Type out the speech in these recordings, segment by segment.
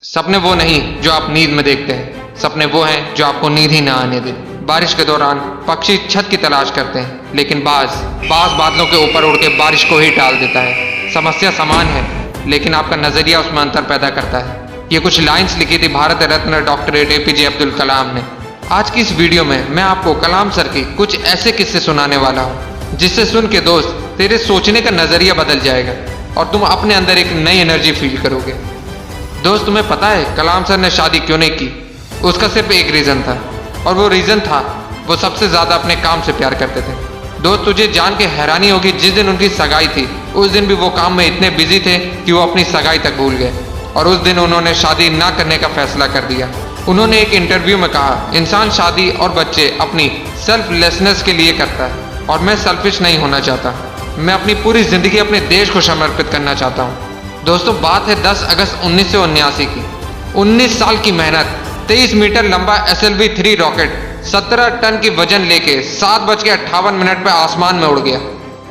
सपने वो नहीं जो आप नींद में देखते हैं, सपने वो हैं जो आपको नींद ही ना आने दे। बारिश के दौरान पक्षी छत की तलाश करते हैं, लेकिन बाज बादलों के ऊपर उड़ के बारिश को ही टाल देता है। समस्या समान है, लेकिन आपका नजरिया उसमें अंतर पैदा करता है। ये कुछ लाइंस लिखी थी भारत रत्न डॉक्टर APJ अब्दुल कलाम ने। आज की इस वीडियो में मैं आपको कलाम सर की कुछ ऐसे किस्से सुनाने वाला हूँ, जिससे सुन के दोस्त तेरे सोचने का नजरिया बदल जाएगा और तुम अपने अंदर एक नई एनर्जी फील करोगे। दोस्त, तुम्हें पता है कलाम सर ने शादी क्यों नहीं की? उसका सिर्फ एक रीजन था, और वो रीजन था वो सबसे ज्यादा अपने काम से प्यार करते थे। दोस्त, तुझे जान के हैरानी होगी, जिस दिन उनकी सगाई थी उस दिन भी वो काम में इतने बिजी थे कि वो अपनी सगाई तक भूल गए, और उस दिन उन्होंने शादी ना करने का फैसला कर दिया। उन्होंने एक इंटरव्यू में कहा, इंसान शादी और बच्चे अपनी सेल्फलेसनेस के लिए करता है, और मैं सेल्फिश नहीं होना चाहता। मैं अपनी पूरी जिंदगी अपने देश को समर्पित करना चाहता हूँ। दोस्तों, बात है 10 अगस्त 1979 की। 19 साल की मेहनत, 23 मीटर लंबा SLV-3 रॉकेट 17 टन की वजन लेके 7:58 पे आसमान में उड़ गया।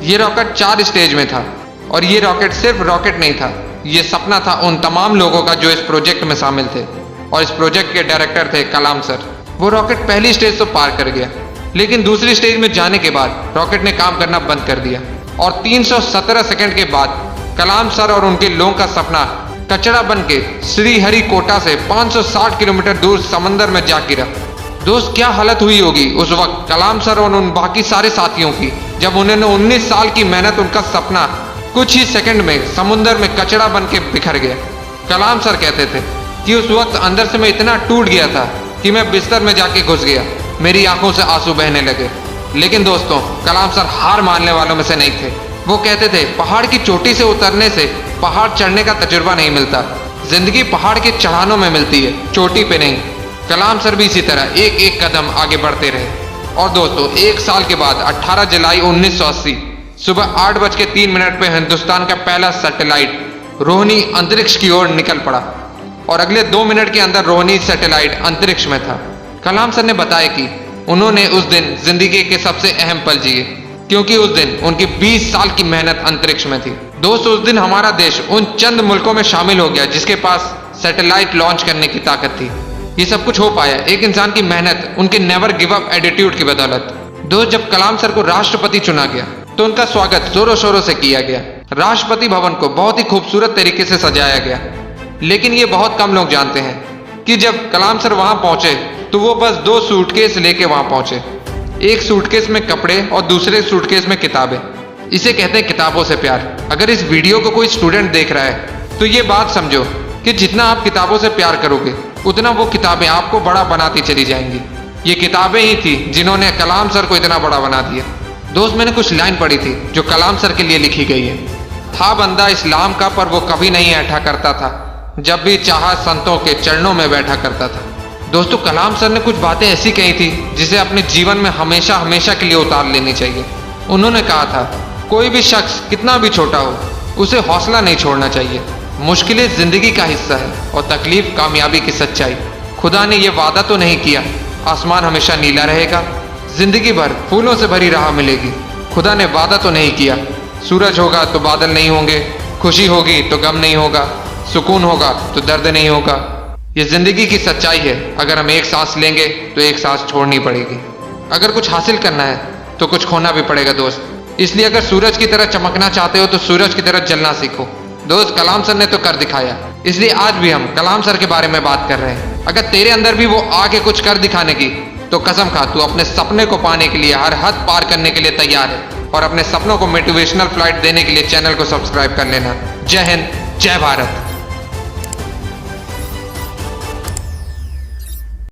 ये रॉकेट 4 स्टेज में था, और ये रॉकेट सिर्फ रॉकेट नहीं था, ये सपना था उन तमाम लोगों का जो इस प्रोजेक्ट में शामिल थे, और इस प्रोजेक्ट के डायरेक्टर थे कलाम सर। वो रॉकेट पहली स्टेज तो पार कर गया, लेकिन दूसरी स्टेज में जाने के बाद रॉकेट ने काम करना बंद कर दिया, और 317 सेकंड के बाद कलाम सर और उनके लोगों का सपना कचरा बन के श्रीहरिकोटा से 560 किलोमीटर दूर समंदर में जा गिरा। दोस्त, क्या हालत हुई होगी उस वक्त कलाम सर और उन बाकी सारे साथियों की, जब उन्होंने 19 साल की मेहनत, उनका सपना कुछ ही सेकंड में समुद्र में कचरा बन के बिखर गया। कलाम सर कहते थे कि उस वक्त अंदर से मैं इतना टूट गया था कि मैं बिस्तर में जाके घुस गया, मेरी आंखों से आंसू बहने लगे। लेकिन दोस्तों, कलाम सर हार मानने वालों में से नहीं थे। वो कहते थे, पहाड़ की चोटी से उतरने से पहाड़ चढ़ने का तजुर्बा नहीं मिलता, जिंदगी पहाड़ के चढ़ानों में मिलती है, चोटी पे नहीं। कलाम सर भी इसी तरह एक एक कदम आगे बढ़ते रहे। और दोस्तों, एक साल के बाद 18 जुलाई 1980 सुबह 8:03 पे हिंदुस्तान का पहला सैटेलाइट रोहिणी अंतरिक्ष की ओर निकल पड़ा, और अगले 2 मिनट के अंदर रोहिणी सैटेलाइट अंतरिक्ष में था। कलाम सर ने बताया कि उन्होंने उस दिन जिंदगी के सबसे अहम पल जिए, क्योंकि उस दिन उनकी 20 साल की मेहनत अंतरिक्ष में थी। दोस्त, उस दिन हमारा देश उन चंद मुल्कों में शामिल हो गया जिसके पास सैटेलाइट लॉन्च करने की ताकत थी। ये सब कुछ हो पाया एक इंसान की मेहनत, उनके नेवर गिव अप एटीट्यूड की बदौलत। दोस्त, जब कलाम सर को राष्ट्रपति चुना गया तो उनका स्वागत जोरों शोरों से किया गया। राष्ट्रपति भवन को बहुत ही खूबसूरत तरीके से सजाया गया, लेकिन ये बहुत कम लोग जानते हैं कि जब कलाम सर वहां पहुंचे तो वो बस 2 सूटकेस लेके वहां पहुंचे। एक सूटकेस में कपड़े और दूसरे सूटकेस में किताबें। इसे कहते हैं किताबों से प्यार। अगर इस वीडियो को कोई स्टूडेंट देख रहा है तो ये बात समझो कि जितना आप किताबों से प्यार करोगे उतना वो किताबें आपको बड़ा बनाती चली जाएंगी। ये किताबें ही थी जिन्होंने कलाम सर को इतना बड़ा बना दिया। दोस्त, मैंने कुछ लाइन पढ़ी थी जो कलाम सर के लिए लिखी गई है। था बंदा इस्लाम का पर वो कभी नहीं ऐठा करता था, जब भी चाहा संतों के चरणों में बैठा करता था। दोस्तों, कलाम सर ने कुछ बातें ऐसी कही थी जिसे अपने जीवन में हमेशा हमेशा के लिए उतार लेनी चाहिए। उन्होंने कहा था, कोई भी शख्स कितना भी छोटा हो उसे हौसला नहीं छोड़ना चाहिए। मुश्किलें जिंदगी का हिस्सा है और तकलीफ कामयाबी की सच्चाई। खुदा ने यह वादा तो नहीं किया आसमान हमेशा नीला रहेगा, जिंदगी भर फूलों से भरी राह मिलेगी। खुदा ने वादा तो नहीं किया सूरज होगा तो बादल नहीं होंगे, खुशी होगी तो गम नहीं होगा, सुकून होगा तो दर्द नहीं होगा। ये जिंदगी की सच्चाई है। अगर हम एक सांस लेंगे तो एक सांस छोड़नी पड़ेगी। अगर कुछ हासिल करना है तो कुछ खोना भी पड़ेगा दोस्त। इसलिए अगर सूरज की तरह चमकना चाहते हो तो सूरज की तरह जलना सीखो। दोस्त, कलाम सर ने तो कर दिखाया, इसलिए आज भी हम कलाम सर के बारे में बात कर रहे हैं। अगर तेरे अंदर भी वो आके कुछ कर दिखाने की, तो कसम खा तू अपने सपने को पाने के लिए हर हद पार करने के लिए तैयार है। और अपने सपनों को मोटिवेशनल फ्लाइट देने के लिए चैनल को सब्सक्राइब कर लेना। जय हिंद, जय भारत।